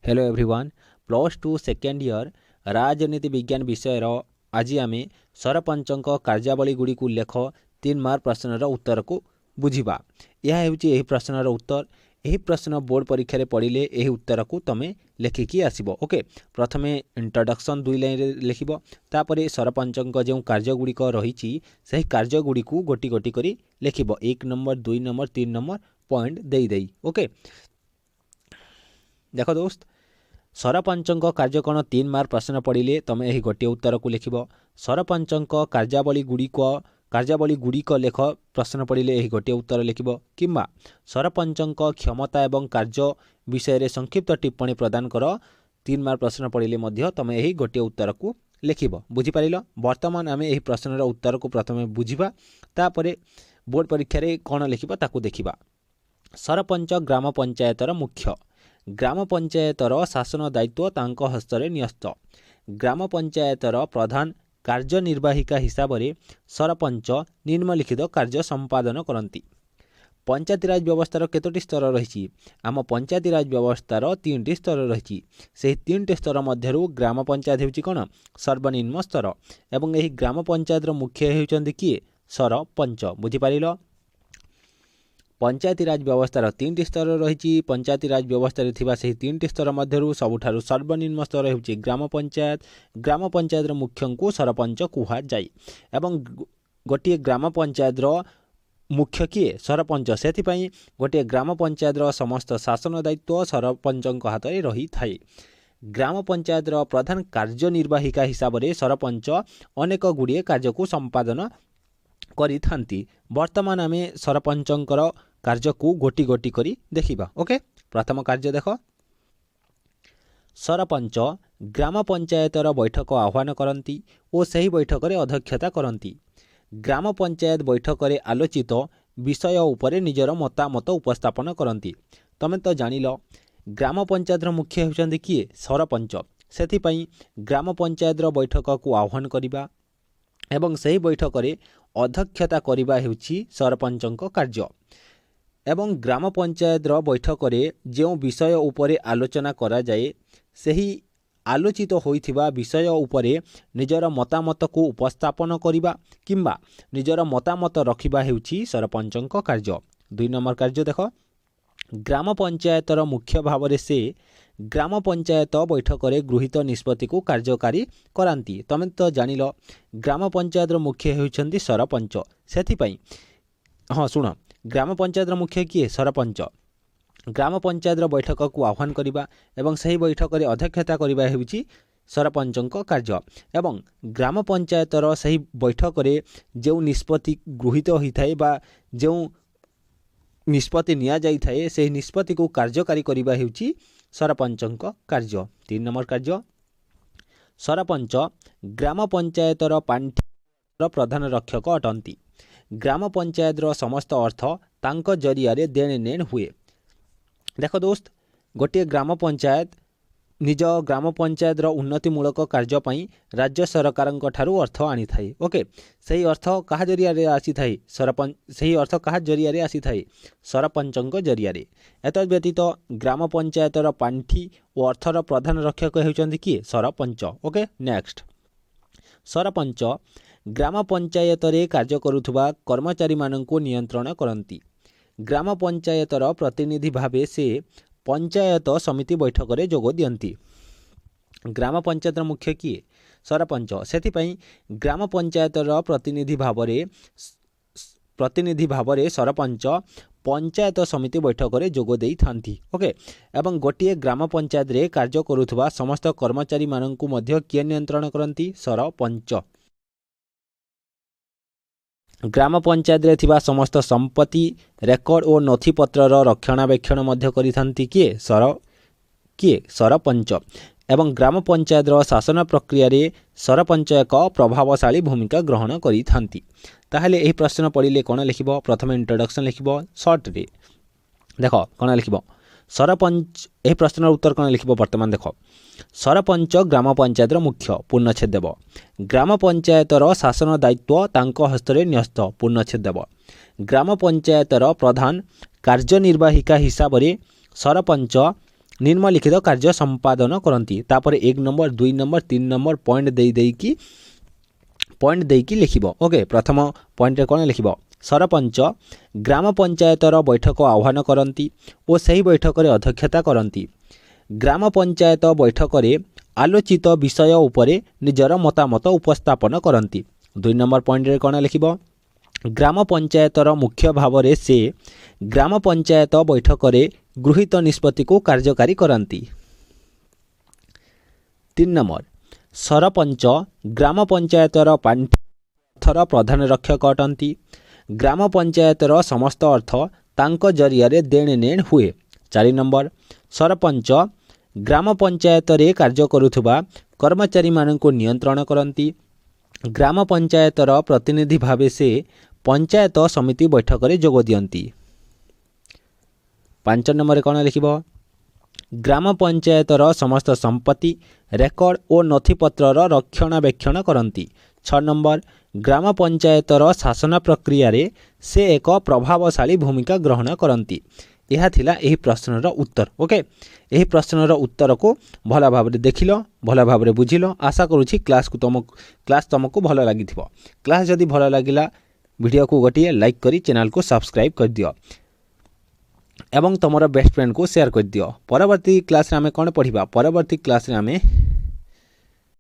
Hello everyone plus two second year राजनीति विज्ञान विषय आज आम सरपंच कार्यावली गुड़ी को लेख 3 मार्क प्रश्नर उत्तर को बुझा। यह हूँ प्रश्नर उत्तर। यही प्रश्न बोर्ड परीक्षा रे पढ़िले यही उत्तर को तुम लेखिकी आसब। ओके, प्रथम इंट्रोडक्शन 2 लाइन लिखब, तापर सरपंच जो कार्यगुड़िक रही से कार्यगुड़ी को गोटी गोटी कर लिखब, 1 नंबर 2 नंबर 3 नंबर पॉइंट दे। ओके, देख दोस्त, सरपंच कार्य कौन 3 मार्क प्रश्न पढ़िले तुम यही गोटे उत्तर को लिखब। सरपंच कार्यावली गुड़िक लेख प्रश्न पढ़िले यही गोटे उत्तर लिखब, किंबा सरपंच क्षमता एवं कार्य विषय संक्षिप्त टिप्पणी प्रदान कर 3 मार्क प्रश्न पढ़िले तुम यही गोटे उत्तर को लिखब। बुझीपार। बर्तमान आम यही प्रश्नर उत्तर को प्रथम बुझा, तापर बोर्ड परीक्षा रे कौन लिखा ताकू देखा। सरपंच ग्राम पंचायतर मुख्य। ग्राम पंचायतर शासन दायित्व तांको हस्तरे न्यस्त। ग्राम पंचायतर प्रधान कार्यनिर्वाहिका हिसाब से सरपंच निम्नलिखित कार्य संपादन करती। पंचायतीराज व्यवस्थार केतोटी स्तर रही? आम पंचायतीराज व्यवस्थार 3टी स्तर रही। से 3टी स्तर मध्यरु ग्राम पंचायत होची कौन? सर्वनिम्न स्तर। एवं यही ग्राम पंचायतर मुख्य होचंदी किए? सरपंच। बुझीपार। पंचायतीराज व्यवस्थार 3टी स्तर रही। पंचायतीराज व्यवस्था से 3टी स्तर मध्यरु सबुठारु सर्वनिम्न स्तर होची ग्राम पंचायत। ग्राम पंचायतर मुख्य को सरपंच कुहा जाय। एवं गोटे ग्राम पंचायतर मुख्य किए? सरपंच। से गोटे ग्राम पंचायतर समस्त शासन दायित्व सरपंच हाथ में रही थाए। ग्राम पंचायतर प्रधान कार्यनिर्वाहिका हिसाब से सरपंच अनेक गुड़िए कार्य को संपादन करि थांती। वर्तमान आम सरपंचंकर कार्य को गोटी गोटी करी देखिबा। ओके, प्रथम कार्य देख। सरपंच ग्राम पंचायतर बैठक आह्वान करती और सही बैठक रे अध्यक्षता करती। ग्राम पंचायत बैठक रे आलोचित विषय उपरे निजर मतामत उपस्थापन करती। तमें तो जानिल ग्राम पंचायतर मुख्य होचंदी किए? सरपंच। सेथिपई ग्राम पंचायतर बैठक को आह्वान करिबा एवं सही बैठक रे अध्यक्षता करिबा हेउछि सरपंचक कार्य। एवं ग्राम पंचायतर बैठक रे जो विषय उपरे आलोचना करा जाए सही आलोचित होइथिबा विषय उपरे निजर मतामत को उपस्थापन करिबा किंबा निजर मतामत रखिबा हेउछि सरपंचक कार्य। 2 नंबर कार्य देख। ग्राम पंचायतर मुख्य भाव से ग्राम पंचायत बैठक रे गृहीत निष्पत्ति को कार्यकारी करांती। तमें तो जानिल ग्राम पंचायतर मुख्य होइछंती सरपंच। सेथिपई हाँ शुण, ग्राम पंचायतर मुख्य किए? सरपंच। ग्राम पंचायतर बैठक को आह्वान करिबा एवं सही बैठक रे अध्यक्षता करिबा हेउछि सरपंचक कार्य। एवं ग्राम पंचायतर सही बैठक रे जो निष्पत्ति गृहीत होइथाय बा जो निष्पत्ति निया जाई थाए से निष्पत्ति को कार्यकारी करिबा हेउछि सरपंचक कार्य। 3 नंबर कार्य। सरपंच ग्राम पंचायतर पांठीर प्रधान रक्षक अटंती। ग्राम पंचायतर समस्त अर्थ तांको जरिया रे देन नेन हुए। देख दोस्त, गोटे ग्राम पंचायत निज ग्राम पंचायतर उन्नतिमूलक कार्य पई राज्य सरकारक ठारू अर्थ आनी थाए। ओके, सही अर्थ कहा जरिया रे आसी थाए? सरपंच। सही अर्थ कहा जरिया रे आसी थाए? सरपंचक जरिया रे। एतद व्यतीत ग्राम पंचायतर पांठी और अर्थर प्रधान रक्षक हेउचंदी किए? सरपंच। Okay, next. सरपंच ग्राम पंचायत रे कार्य करुथुबा कर्मचारी माननकु नियंत्रण करंती। ग्राम पंचायतर प्रतिनिधि भावे से पंचायत समिति बैठक रे जोग दियंती। ग्राम पंचायतर मुख्य किए? सरपंच। सेथिपई ग्राम पंचायतर प्रतिनिधि भाव रे सरपंच पंचायत समिति बैठक रे जोग देई थांती। ओके, एवं गोटे ग्राम पंचायत रे कार्य करुथुबा समस्त कर्मचारी माननकु मध्य किए नियंत्रण करंती? सरपंच। ग्राम पंचायत रे थिबा समस्त संपत्ति रेकर्ड और नथिपत्रर रक्षणाबेक्षण मध्य करिथांती किए? सरपंच। एवं ग्राम पंचायतर शासन प्रक्रिया रे सरपंच एक प्रभावशाली भूमिका ग्रहण करिथांती। ताहले एही प्रश्न पढ़िले कौन लिखिब? प्रथम इंट्रोडक्शन लिखिब शॉर्ट रे। देख कौन लिखिब? सरपंच। एही प्रश्नर उत्तर कौन लिखिब? वर्तमान देख। सरपंच ग्राम पंचायतर मुख्य पूर्णछेद देव। ग्राम पंचायतर शासन दायित्व तांको हस्तरे न्यस्त पूर्णछेद देव। ग्राम पंचायतर प्रधान कार्यनिर्वाहिका हिसाब से सरपंच निम्नलिखित कार्य संपादन करती तापर 1 नंबर 2 नंबर 3 नंबर पॉइंट देकी लिखिब। ओके प्रथम पॉइंट रे कोन लिखिब सरपंच ग्राम पंचायतर बैठक आह्वान करती और सही बैठक रे अध्यक्षता करती। ग्राम पंचायत बैठक रे आलोचित विषय उपरे निजर मतामत उपस्थापन करती। 2 नंबर पॉइंट रे कोन लिखिब ग्राम पंचायतर मुख्य भाव रे से ग्राम पंचायत बैठक रे गृहीत निष्पत्ति को कार्यकारी करती। 3 नंबर सरपंच ग्राम पंचायतर पांठर प्रधान रक्षक अटंती। ग्राम पंचायतर समस्त अर्थ तांको जरिया देण नेण हुए। 4 नंबर सरपंच ग्राम पंचायत रे कार्य करुथुबा कर्मचारी माननको नियंत्रण करती। ग्राम पंचायतर प्रतिनिधि भावे से पंचायत समिति बैठक रे जोग दियंती। 5 नंबर कौन लिखिब ग्राम पंचायतर समस्त संपत्ति रेकर्ड और नथिपत्रर रक्षणाबेक्षण करती। 6 नंबर ग्राम पंचायतर शासन प्रक्रिया रे से एक प्रभावशाली भूमिका ग्रहण करती। यह थिला एही प्रश्नर उत्तर। ओके एही प्रश्नर उत्तर को भल भाव देखिल भल भाव बुझिल। आशा करुछि क्लास तुमको भल लगी। क्लास जदि भल लगिला वीडियो को गोटे लाइक करी चैनल को सब्सक्राइब कर दियो एवं तुमर बेस्ट फ्रेंड को शेयर कर दियो। परवर्ती क्लास रे आमे कोन पढ़िबा परवर्ती क्लास रे आमे